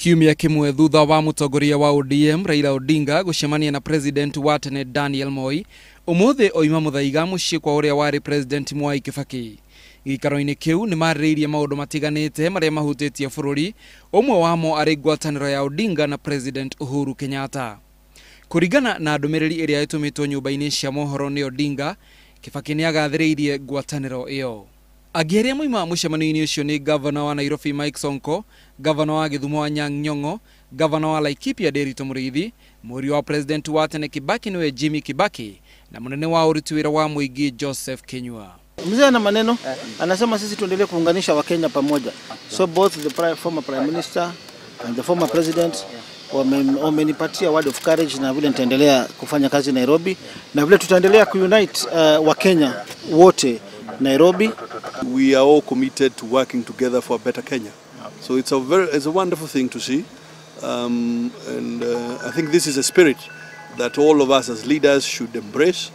Kiumia kimwe thutha wa Mutongoria wa ODM Raila Odinga gucemania na President wa tene Daniel Moi, umuthi oima muthaiga mucii kwa uria wari President Mwai Kibaki. Gikaro-ini kiu ni marĩrĩirie maundu matiganite maria mahutitie bururi, umwe wamo ari ngwatanĩro ya Odinga na President Uhuru Kenyatta. Kuringana na ndumiriri iria itumitwo nyumba-ini cia mohoro ni Odinga, Kibaki ni agathĩrĩirie ngwatanĩro iyo. Ageria moima mucemania-ini ucio ni Governor wa Nairobi Mike Sonko, Governor wa Githumo wa Nyong'o, Governor wa Laikipia Nderitu Mũrĩithi, mũriũ wa President wa tene Kibaki niwe Jimmy Kibaki na munene wa uruti wira wa muingi Joseph Kenyua. Mzee na maneno anasema sisi tuendelee kuunganisha Wakenya pamoja. So both the former Prime Minister and the former President wamenipatia word of courage na vile nitaendelea kufanya kazi Nairobi na vile tutaendelea kuunite Wakenya wote Nairobi. We are all committed to working together for a better Kenya. So it's a wonderful thing to see. I think this is a spirit that all of us as leaders should embrace.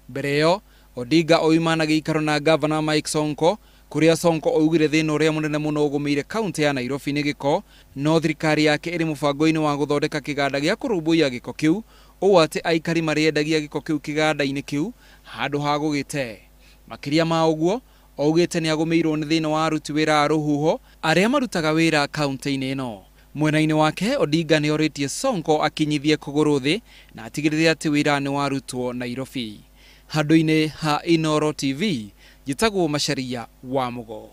Mbere Odinga oima na gĩikaro na Governor Mike Sonko, kuria Sonko ougire thĩna ũrĩa mũnene mũno ũgũmĩire kaunti ya Nairobi nĩ gĩko, no thirikari yake ĩrĩ mũbango-inĩ wa gũthondeka kĩganda gĩa kũrũmbũiya gĩko kĩu, ũũ atĩ aikari marĩendagia gĩko kĩu kĩganda-inĩ kĩu handũ ha gũgĩte. Makiria ma ũguo, ougĩte nĩ agũmĩirwo nĩ thĩna wa aruti wĩra a rũhuho arĩa marutaga wĩra kaunti-inĩ ĩno. Mwena-inĩ wake Odinga nĩ orĩtie Sonko akinyithie kũgũrũ thĩ na atigĩrĩre atĩ wĩra nĩ warutwo Nairobi. Handũ-inĩ ha Inooro TV, njĩtagwo Macharia wa Mugo.